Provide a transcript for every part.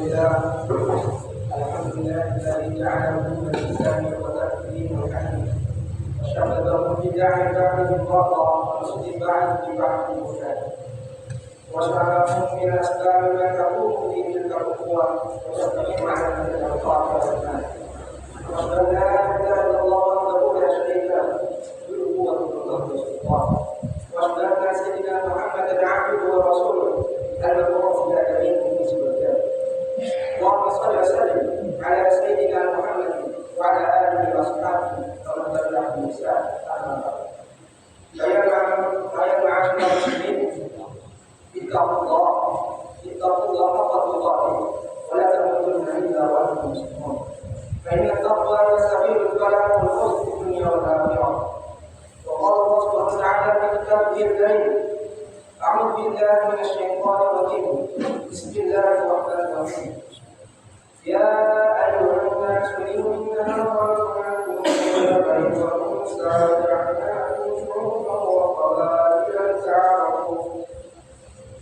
الحمد لله الذي جعل من الإنسان وتكريم الحديث وشهده بداع بعد القضاء وصدق بعد اتباع المرسل وشهده من أسباب ما تقوم به تلك الأخوة وتستقيم على تلك الأوقات والأزمان وأشهد أن لا إله إلا الله وحده لا شريك له بالقوة والقدرة والسلطان وأشهد أن سيدنا محمدا عبده ورسوله المبعوث إلى جميع الإنس والجن اللهم صل وسلم على سيدنا محمد وعلى آله وأصحابه ومن تبعهم بإحسان أما بعد فيا معاشر المسلمين اتقوا الله حق تقاته ولا تموتن إلا وأنتم مسلمون فإن التقوى هي سبيل الفلاح والفوز في الدنيا والآخرة وقال الله سبحانه وتعالى في كتابه الكريم أعوذ بالله من الشيطان الرجيم بسم الله الرحمن الرحيم يا أيها الناس إننا خلقناكم من ذكر وأنثى وجعلناكم شعوبا وقبائل لتعارفوا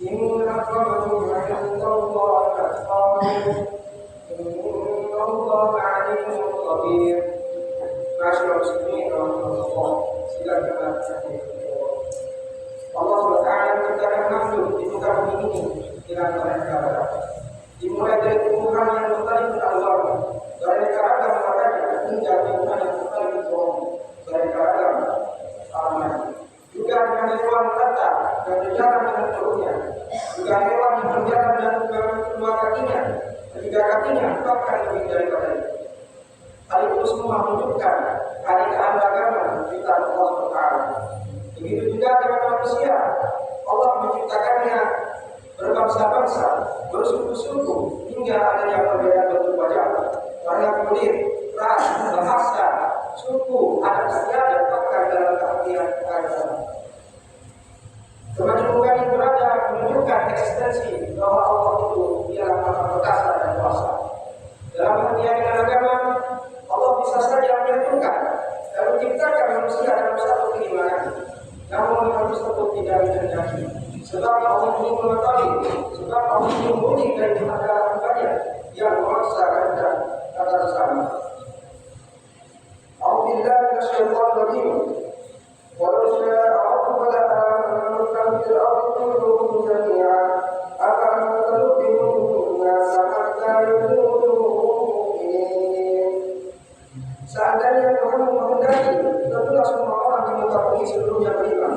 إن أكرمكم عند الله أتقاكم إن الله عليم خبير. معاشر المسلمين رحمة الله silakan Allah SWT menciptakan makhluk di muka bumi ini dengan mereka dimulai dari tumbuhan yang bertarik Allah dari keragam makanya hingga tumbuhan yang bertarik Tuhan dari keragam aman juga dengan hewan kata dan berjalan dengan perutnya juga hewan yang berjalan dengan kedua kakinya ketiga kakinya bahkan lebih daripada itu. Hal itu semua menunjukkan keanekaragaman kita Allah SWT. Begitu juga dengan manusia, Allah menciptakannya berbangsa-bangsa, bersuku-suku hingga ada yang berbeda bentuk wajah, warna kulit, ras, bahasa, suku, adat istiadat bahkan dalam keahlian keagamaan. Kemajemukan yang berada menunjukkan eksistensi bahwa Allah itu ialah Maha Perkasa dan Kuasa. Dalam keyakinan agama, Allah bisa saja menentukan dan menciptakan manusia dalam satu keimanan. Namun hal tersebut tidak dikehendaki. Sebab Allah ingin mengetahui, sebab Allah ingin menguji dari antara hambanya yang memaksa kehendak kata bersama. A'udzubillahi minasyaitonir rajim. Walau syaa Rabbuka la'amana man fil ardi kulluhum jami'an. Afanatu'minuna bin-nasi hatta yakunu mu'minin. Seandainya Tuhan menghendaki, tentulah semua orang di muka bumi seluruhnya beriman.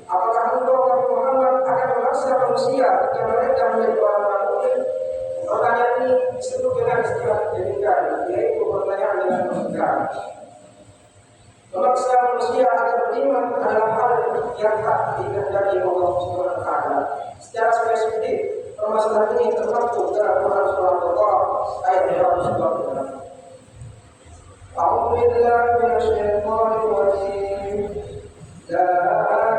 Apakah engkau Nabi Muhammad akan memaksa manusia ketika mereka menjadi orang mukmin? Pertanyaan ini disebut dengan istilah pendidikan, yaitu pertanyaan dengan pendidikan. Memaksa manusia agar beriman adalah hal yang tak dikehendaki Allah Subhanahu wa taala. Secara spesifik, permasalahan ini termaktub dalam Quran surah Al-Baqarah ayat 126. أعوذ بالله من الشيطان الرجيم لا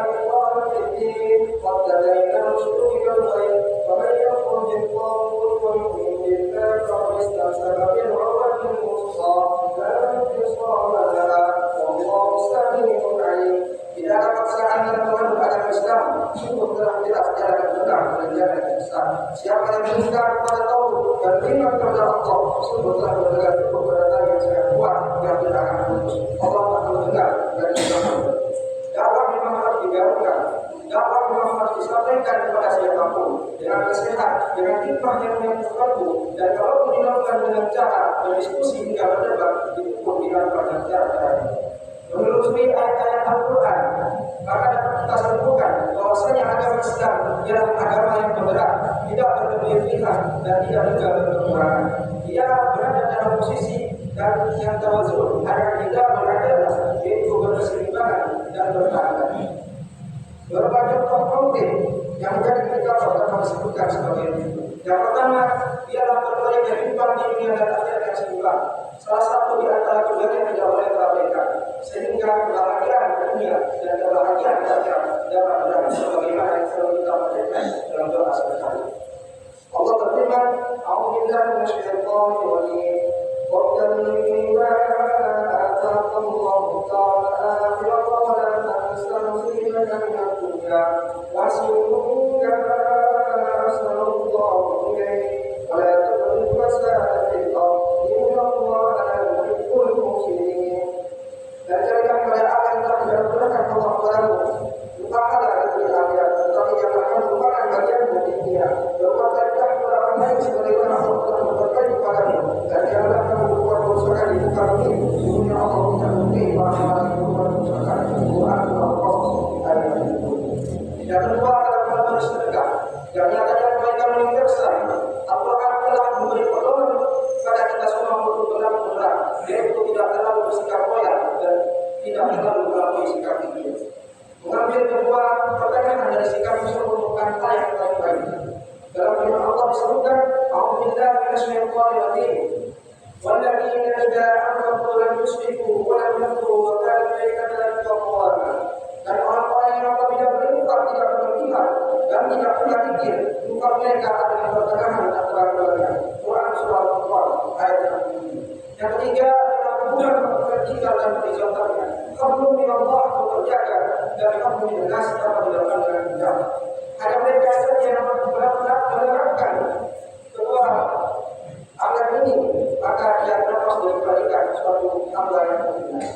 إكراه في الدين قد تبين الرشد من الغي ومن يكفر بالطاغوت ويؤمن بالله فقد استمسك بالعروة الوثقى لا انفصام لها والله سميع عليم. Tidak ada paksaan dan Tuhan agama Islam sungguh telah jelas jalan benar dan jalan Islam. Siapa yang meninggal kepada tauhid dan beriman kepada Allah sungguh telah berpegang teguh kepada yang sangat kuat yang tidak akan putus. Allah akan mendengar dari Tuhan. Dakwah memang harus digaungkan. Dakwah memang harus disampaikan kepada siapapun dengan nasihat, dengan hikmah yang menyatukanku. Dan kalau dilakukan dengan cara berdiskusi hingga berdebat, diukur dengan pada cara-cara. Menelusuri ayat-ayat Al-Quran, maka dapat kita simpulkan bahwasanya agama Islam ialah agama yang moderat, tidak berlebihan dan tidak juga berkekurangan. Ia berada dalam posisi dan yang tawazun agar tidak beradalah, yaitu berkeseimbangan dan berkeadilan. Berbagai contoh konkret yang menjadi indikator dapat disebutkan sebagai itu. Yang pertama ialah berbagai kehidupan di dunia dan akhirat yang seimbang. Salah satu di antara keduanya tidak boleh terabaikan, sehingga kebahagiaan dunia dan kebahagiaan akhirat dapat berakhir sebagaimana yang selalu kita bacakan dalam doa sehari-hari. Allah berfirman, "A'udzubillahi minasyaitonir rajim. Wabtaghi fima ataka Allahu al-akhirata wa la tansa nasibaka minad dunya wa'sin kama ahsana Allahu ilayk wa la tadhlim الذين إذا أنفقوا لم يسرفوا ولم يقتروا وكان بين ذلك قواما. Dan orang-orang yang apabila berinfak tidak berlebihan dan tidak pula pikir, infak mereka adalah pertengahan antara keduanya. Quran surah Al-Baqarah ayat 6. Yang ketiga adalah hubungan vertikal dan horizontalnya. Hablum minallah terjaga dan hablum minan nas apabila dengan hijab. Ada mereka saja yang benar-benar menerapkan kedua agar ini, maka ia terlepas dari kebaikan suatu hamba yang benar.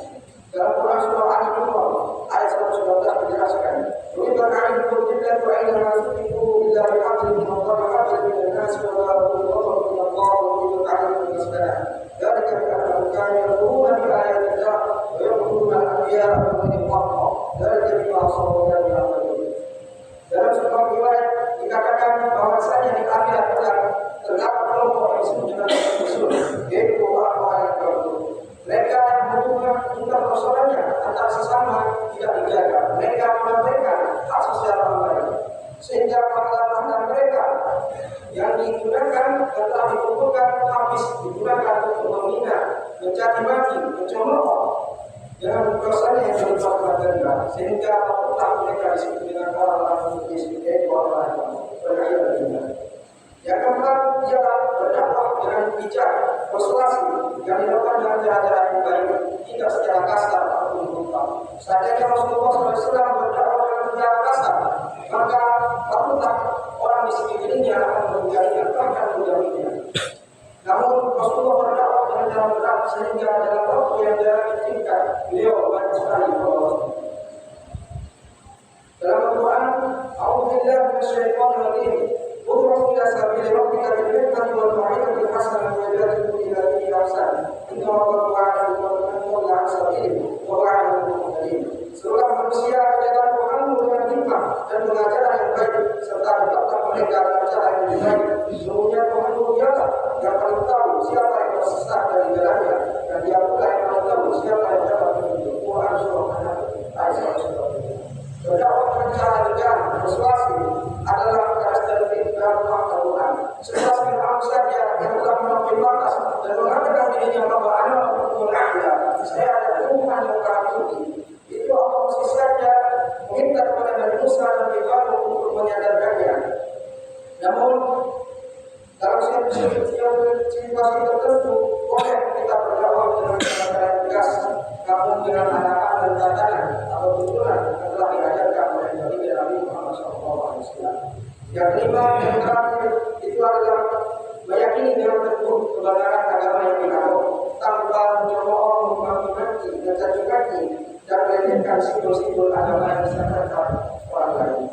Dalam Quran surah Al-Imran ayat 119 dijelaskan, "Wa ta'ala berfirman, "Wa inna ma tunfiqu illa bi'adli min Allah wa 'adli min an-nas wa la tuqatu min Allah wa yuridu 'alaykum al-masdana." Dzalika bi annahum kanu yakfuruna bi ayati Allah wa yaquluna al-anbiya wa al-haqq. Dzalika bima asaw wa lam ya'malun. Dalam sebuah riwayat dikatakan bahwasanya di akhirat kelak terdapat kelompok yang disebut dengan musuh, yaitu orang-orang yang kafir. Mereka yang bukan persoalannya antara sesama tidak dijaga. Mereka mengabaikan hak sosial orang lain, sehingga pahala-pahala mereka yang digunakan dan telah dikumpulkan habis digunakan untuk menghina, mencaci maki, mencemooh dengan dosanya yang berlipat ganda, sehingga tak mereka disebut dengan orang-orang yang orang-orang berkhianat. Yang keempat ialah berdakwah dengan bijak, persuasi yang dilakukan dengan cara-cara yang baik, tidak secara kasar ataupun brutal. Seandainya Rasulullah SAW berdakwah dengan cara kasar, maka takutlah orang di sekelilingnya akan menjauhinya, bahkan menjauhinya. Namun Rasulullah berdakwah dengan cara berat, sehingga dalam waktu yang jarang ditingkat, beliau banyak sekali berdoa. Dalam Al-Quran, "A'udzubillahi minasyaitonir rajim. Ud'u ila sabili rabbika bil hikmati wal mau'izati hasanah wa jadilhum ila allati ahsan. Inna rabbaka ya'lamu man yadhillu 'an sabilihi wa ya'lamu al-muhtadin." Seluruh manusia ke jalan Tuhanmu dengan hikmah dan pengajaran yang baik, serta tetapkan mereka dengan cara yang lebih baik. Sesungguhnya Tuhanmu dialah yang paling tahu siapa yang tersesat dari jalannya, dan Dia pula yang paling tahu siapa yang dapat menuju. Quran surah An-Nahl ayat 1. Berdakwah dengan cara tegas, persuasi adalah perkara terbaik dalam Al-Quran. Sesuatu yang saja yang telah melampaui batas dan mengatakan dirinya bahwa anak hukum a'la, saya ada Tuhan yang maha tinggi. Itu Allah mesti saja meminta kepada Nabi Musa dan Fir'aun untuk menyadarkannya. Namun dalam situasi tertentu boleh kita berdakwah dengan cara yang tegas, namun dengan anak-anak dan tatanan atau tuntunan yang telah diajarkan oleh Nabi Muhammad SAW. Yang kelima dan terakhir itu adalah meyakini dengan teguh kebenaran agama yang dikagum tanpa mencemooh, memaki-maki, mencaci maki dan melecehkan simbol-simbol agama yang disampaikan orang lain.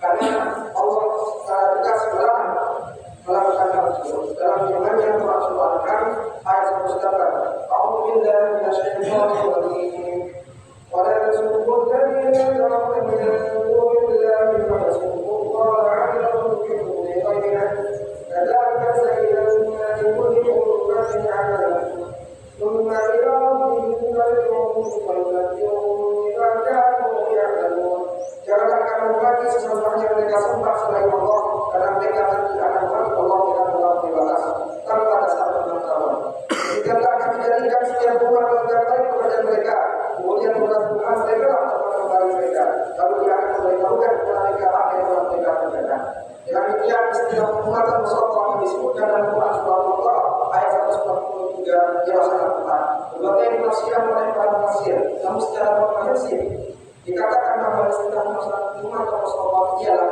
Karena Allah secara tegas melarang melakukan hal tersebut. Dalam firman-Nya Surah Al-An'am ayat 108, "A'udzu billahi minasyaitonir rajim. Wa la tasubbu alladziina yad'una min dunillahi fa yasubbullaha 'adwan bi ghayrih. Kadzalika zayyana li kulli ummatin 'amalan. Thumma ila rabbihim marji'uhum fa yunabbi'uhum bima kanu ya'malun." Janganlah kamu membagi sesembahan yang mereka sembah selain Allah, karena mereka nanti akan mati Allah tidak dalam dibalas tanpa dasar pengetahuan. Jikalau akan dijadikan setiap umat yang terbaik kepada mereka, kemudian Tuhan mereka akan kembali mereka, lalu Dia akan memberitahukan kepada mereka apa yang telah mereka kerjakan. Dengan demikian istilah umatan Rasulullah yang disebutkan dalam Quran surah Al-Baqarah ayat 143 dirasakan Tuhan. Berbagai penafsiran oleh para penafsir, namun secara komprehensif dikatakan bahwa istilah umat Rasulullah ialah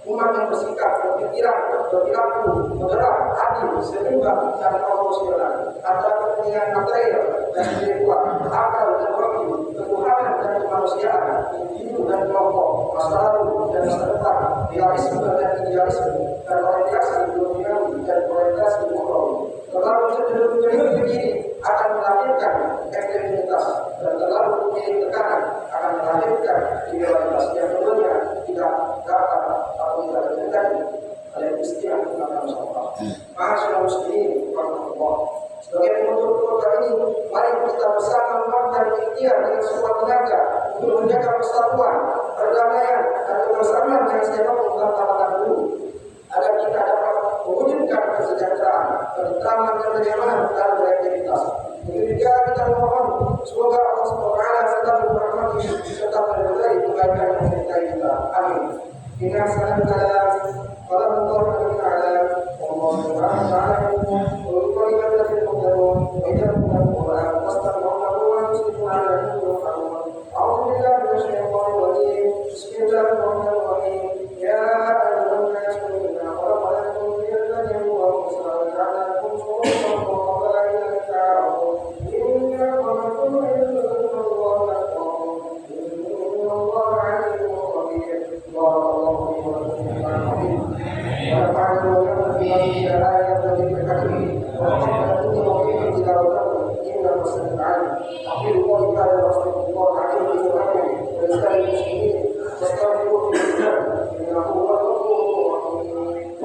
umat yang bersikap, berpikiran, berperilaku, moderat, adil, seimbang dan proporsional antara kepentingan material dan spiritual, akal dan waktu, ketuhanan dan kemanusiaan, individu dan kelompok, masa lalu dan masa depan, realisme dan idealisme, dan orientasi duniawi dan orientasi ukhrawi. Terlalu cenderung begini akan melahirkan ekstremitas dan terlalu memilih tekanan akan melahirkan idealitas yang keduanya tidak dapat atau tidak terjadi oleh istilah tentang Rasulullah. Masyaallah muslimin rahmatullah. Sebagai penutup kota ini, mari kita bersama mengambil ikhtiar dengan semua tenaga untuk menjaga persatuan, perdamaian dan kebersamaan yang saya bangun dalam tahapan dulu. agar kita dapat mewujudkan kesejahteraan, ketentraman dan kenyamanan dalam beraktivitas. Begitu juga kita memohon semoga Allah SWT tetap merahmati serta menyertai kebaikan yang menyertai kita. Amin. Inna sallallahu قال الله تعالى والله سبحانه وتعالى ويقول لك المؤمنون وإذا كنتم القرآن فاستمعوا له وأنصتوا لعلكم ترحمون أعوذ بالله من الشيطان الرجيم بسم الله الرحمن الرحيم يا أيها الناس إنا خلقناكم من ذكر وأنثى وجعلناكم شعوبا وقبائل لتعارفوا إن أكرمكم عند الله أتقاكم إن الله عليم خبير بارك الله فيكم ونفعني في الآية التي تكفي وقد وفيه تلاوته إنه سميع عليم أقول قولي هذا وأستغفر الله عليه ولكم ولسائر المسلمين فاستغفروه إنه هو الغفور الرحيم.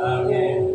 Amin.